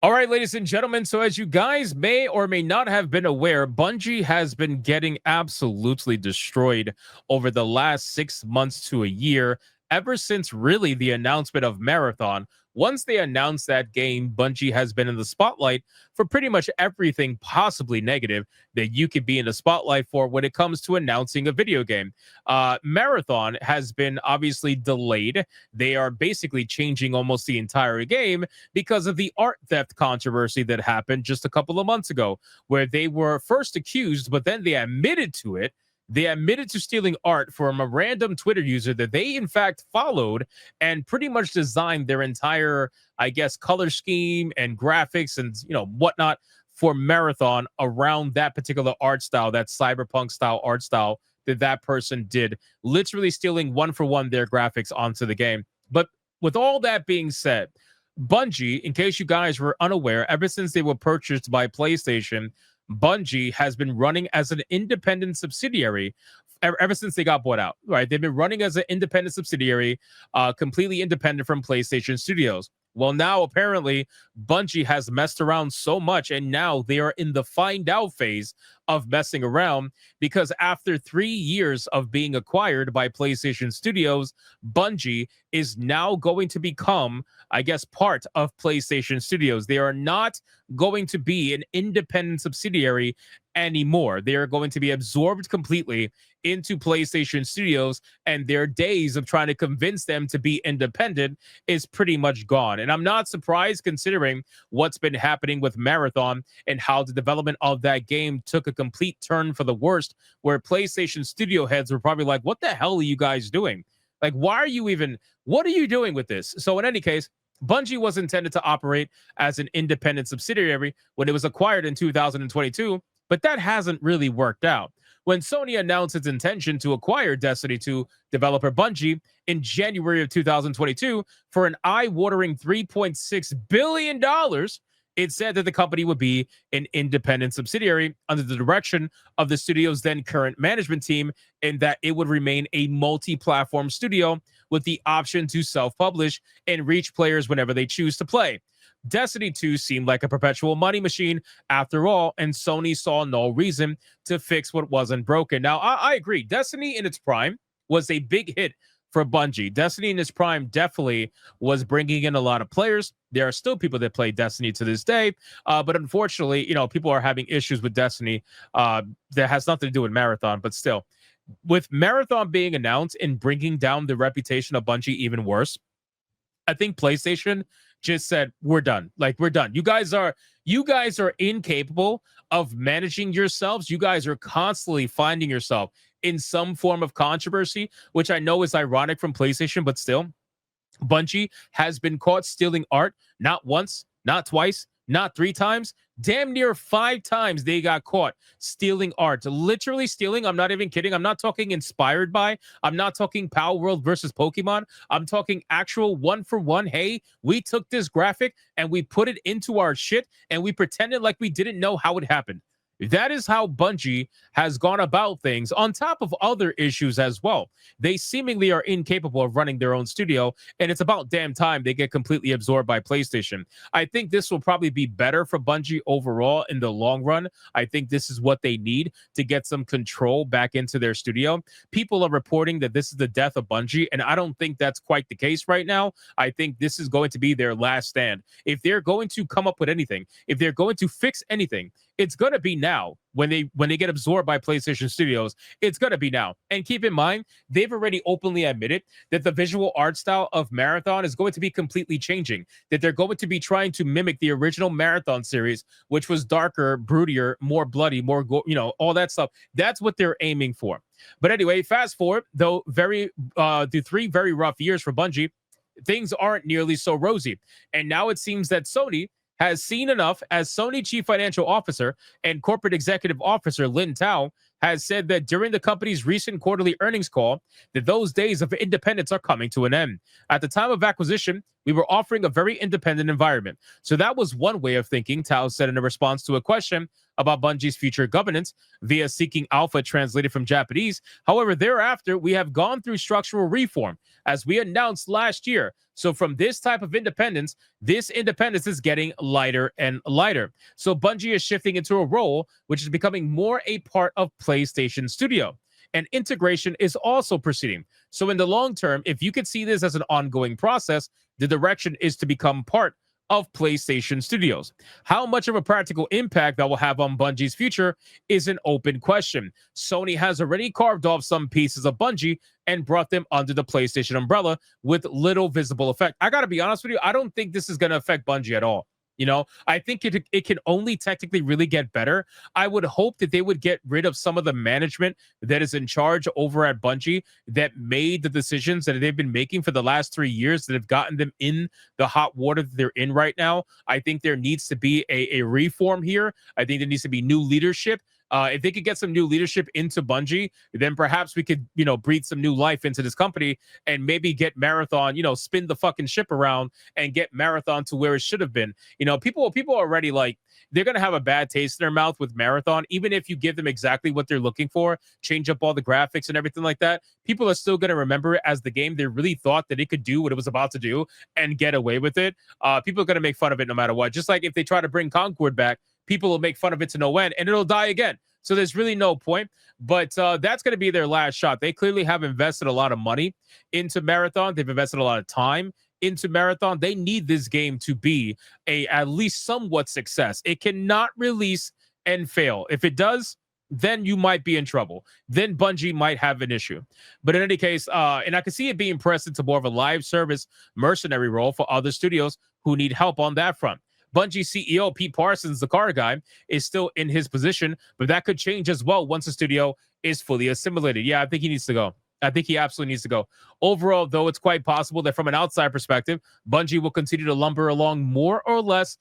All right, ladies and gentlemen. So, as you guys may or may not have been aware, Bungie has been getting absolutely destroyed over the last 6 months to a year, ever since really the announcement of Marathon. Once they announced that game, Bungie has been in the spotlight for pretty much everything possibly negative that you could be in the spotlight for when it comes to announcing a video game. Marathon has been obviously delayed. They are basically changing almost the entire game because of the art theft controversy that happened just a couple of months ago, where they were first accused, but then they admitted to it. They admitted to stealing art from a random Twitter user that they, in fact, followed and pretty much designed their entire, I guess, color scheme and graphics and, whatnot for Marathon around that particular art style, that cyberpunk style art style that person did, literally stealing one for one their graphics onto the game. But with all that being said, Bungie, in case you guys were unaware, ever since they were purchased by PlayStation, Bungie has been running as an independent subsidiary ever since they got bought out, right? They've been running as an independent subsidiary, completely independent from PlayStation Studios. Well, now apparently Bungie has messed around so much, and now they are in the find out phase of messing around because after 3 years of being acquired by PlayStation Studios, Bungie is now going to become, I guess, part of PlayStation Studios. They are not going to be an independent subsidiary anymore. They are going to be absorbed completely into PlayStation Studios, and their days of trying to convince them to be independent is pretty much gone. And I'm not surprised considering what's been happening with Marathon and how the development of that game took a complete turn for the worst, where PlayStation Studio heads were probably like, what the hell are you guys doing? Like, why are you even, what are you doing with this? So in any case, Bungie was intended to operate as an independent subsidiary when it was acquired in 2022, but that hasn't really worked out. When Sony announced its intention to acquire Destiny 2 developer Bungie in January of 2022 for an eye-watering $3.6 billion, it said that the company would be an independent subsidiary under the direction of the studio's then current management team, and that it would remain a multi-platform studio with the option to self-publish and reach players whenever they choose to play. Destiny 2 seemed like a perpetual money machine after all, and Sony saw no reason to fix what wasn't broken. Now, I agree. Destiny in its prime was a big hit for Bungie. Destiny in its prime definitely was bringing in a lot of players. There are still people that play Destiny to this day, but unfortunately, people are having issues with Destiny that has nothing to do with Marathon, but still. With Marathon being announced and bringing down the reputation of Bungie even worse, I think PlayStation just said, we're done. Like, we're done. You guys are incapable of managing yourselves. You guys are constantly finding yourself in some form of controversy, which I know is ironic from PlayStation, but still, Bungie has been caught stealing art not once, not twice, not 3 times, damn near 5 times they got caught stealing art. Literally stealing. I'm not even kidding. I'm not talking inspired by. I'm not talking Power World versus Pokemon. I'm talking actual one for one. Hey, we took this graphic and we put it into our shit and we pretended like we didn't know how it happened. That is how Bungie has gone about things, on top of other issues as well. They seemingly are incapable of running their own studio, and it's about damn time they get completely absorbed by PlayStation. I think this will probably be better for Bungie overall in the long run. I think this is what they need to get some control back into their studio. People are reporting that this is the death of Bungie, and I don't think that's quite the case right now. I think this is going to be their last stand. If they're going to come up with anything, if they're going to fix anything, it's going to be now when they get absorbed by PlayStation Studios. It's going to be now. And keep in mind, they've already openly admitted that the visual art style of Marathon is going to be completely changing, that they're going to be trying to mimic the original Marathon series, which was darker, broodier, more bloody, more, all that stuff. That's what they're aiming for. But anyway, fast forward, though, through 3 very rough years for Bungie, things aren't nearly so rosy. And now it seems that Sony has seen enough, as Sony Chief Financial Officer and Corporate Executive Officer Lin Tao has said that during the company's recent quarterly earnings call, that those days of independence are coming to an end. At the time of acquisition, We were offering a very independent environment. So that was one way of thinking, Tao said in a response to a question about Bungie's future governance via Seeking Alpha, translated from Japanese. However, thereafter, we have gone through structural reform, as we announced last year. So from this type of independence, this independence is getting lighter and lighter. So Bungie is shifting into a role which is becoming more a part of PlayStation Studio. And integration is also proceeding. So in the long term, if you could see this as an ongoing process, the direction is to become part of PlayStation Studios. How much of a practical impact that will have on Bungie's future is an open question. Sony has already carved off some pieces of Bungie and brought them under the PlayStation umbrella with little visible effect. I got to be honest with you, I don't think this is going to affect Bungie at all. You know, I think it can only technically really get better. I would hope that they would get rid of some of the management that is in charge over at Bungie that made the decisions that they've been making for the last 3 years that have gotten them in the hot water that they're in right now. I think there needs to be a reform here. I think there needs to be new leadership. If they could get some new leadership into Bungie, then perhaps we could, breathe some new life into this company and maybe get Marathon, spin the fucking ship around and get Marathon to where it should have been. People already like they're gonna have a bad taste in their mouth with Marathon, even if you give them exactly what they're looking for, change up all the graphics and everything like that. People are still gonna remember it as the game they really thought that it could do what it was about to do and get away with it. People are gonna make fun of it no matter what. Just like if they try to bring Concord back, people will make fun of it to no end and it'll die again. So there's really no point. But that's going to be their last shot. They clearly have invested a lot of money into Marathon. They've invested a lot of time into Marathon. They need this game to be a at least somewhat success. It cannot release and fail. If it does, then you might be in trouble. Then Bungie might have an issue. But in any case, and I can see it being pressed into more of a live service mercenary role for other studios who need help on that front. Bungie CEO Pete Parsons, the car guy, is still in his position, but that could change as well once the studio is fully assimilated. Yeah, I think he needs to go. I think he absolutely needs to go. Overall, though, it's quite possible that from an outside perspective, Bungie will continue to lumber along more or less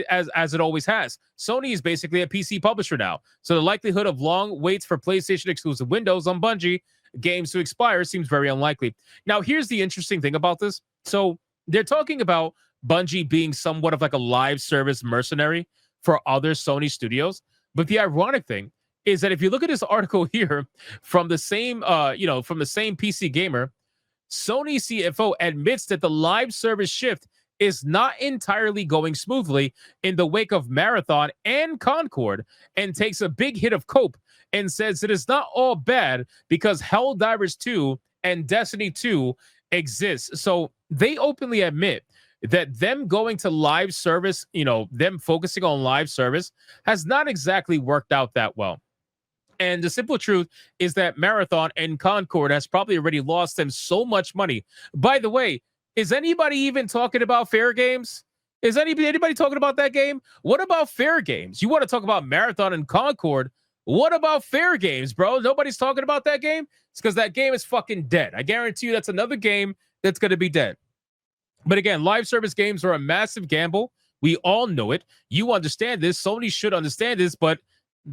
as it always has. Sony is basically a PC publisher now, so the likelihood of long waits for PlayStation exclusive windows on Bungie games to expire seems very unlikely. Now, here's the interesting thing about this. So they're talking about Bungie being somewhat of like a live service mercenary for other Sony studios. But the ironic thing is that if you look at this article here from the same, from the same PC Gamer, Sony CFO admits that the live service shift is not entirely going smoothly in the wake of Marathon and Concord, and takes a big hit of cope and says that it's not all bad because Helldivers 2 and Destiny 2 exists. So they openly admit that them going to live service, them focusing on live service has not exactly worked out that well. And the simple truth is that Marathon and Concord has probably already lost them so much money. By the way, is anybody even talking about Fair Games? Is anybody talking about that game? What about Fair Games? You want to talk about Marathon and Concord? What about Fair Games, bro? Nobody's talking about that game? It's because that game is fucking dead. I guarantee you that's another game that's going to be dead. But again, live service games are a massive gamble. We all know it. You understand this. Sony should understand this, but,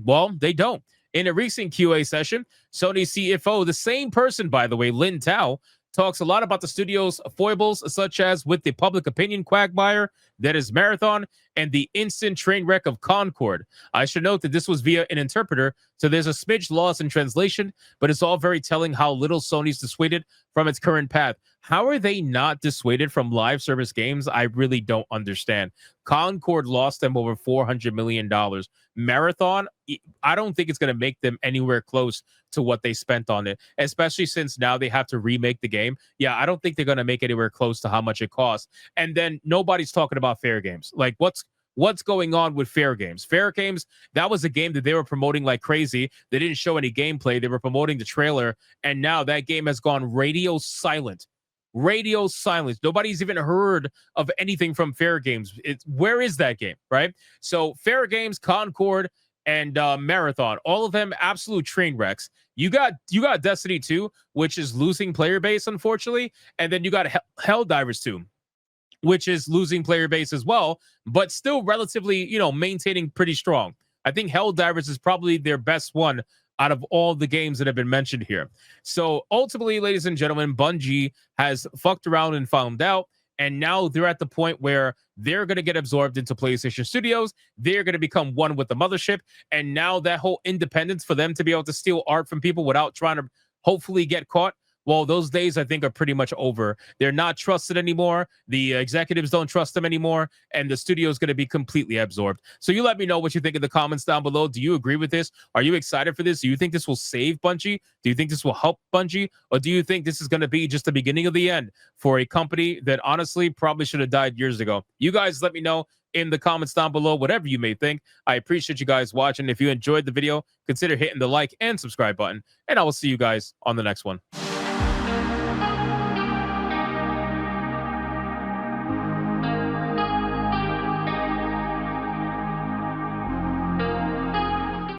well, they don't. In a recent QA session, Sony CFO, the same person, by the way, Lin Tao, talks a lot about the studio's foibles, such as with the public opinion quagmire that is Marathon and the instant train wreck of Concord. I should note that this was via an interpreter, so there's a smidge loss in translation, but it's all very telling how little Sony's dissuaded from its current path. How are they not dissuaded from live service games? I really don't understand. Concord lost them over $400 million. Marathon, I don't think it's going to make them anywhere close to what they spent on it, especially since now they have to remake the game. Yeah, I don't think they're going to make anywhere close to how much it costs. And then nobody's talking about Fair Games. Like, what's going on with Fair Games? Fair Games, that was a game that they were promoting like crazy. They didn't show any gameplay. They were promoting the trailer, and now that game has gone radio silent. Radio silence. Nobody's even heard of anything from Fair Games. Where is that game, right? So Fair Games, Concord, and Marathon, all of them absolute train wrecks. You got Destiny 2, which is losing player base, unfortunately, and then you got Helldivers 2, which is losing player base as well, but still relatively, maintaining pretty strong. I think Helldivers is probably their best one out of all the games that have been mentioned here. So ultimately, ladies and gentlemen, Bungie has fucked around and found out, And now they're at the point where they're going to get absorbed into PlayStation Studios. They're going to become one with the mothership. And now that whole independence for them to be able to steal art from people without trying to hopefully get caught, well, those days I think are pretty much over. They're not trusted anymore. The executives don't trust them anymore, and the studio is going to be completely absorbed. So you let me know what you think in the comments down below. Do you agree with this? Are you excited for this? Do you think this will save Bungie? Do you think this will help Bungie? Or do you think this is going to be just the beginning of the end for a company that honestly probably should have died years ago? You guys let me know in the comments down below, whatever you may think. I appreciate you guys watching. If you enjoyed the video, consider hitting the like and subscribe button, and I will see you guys on the next one.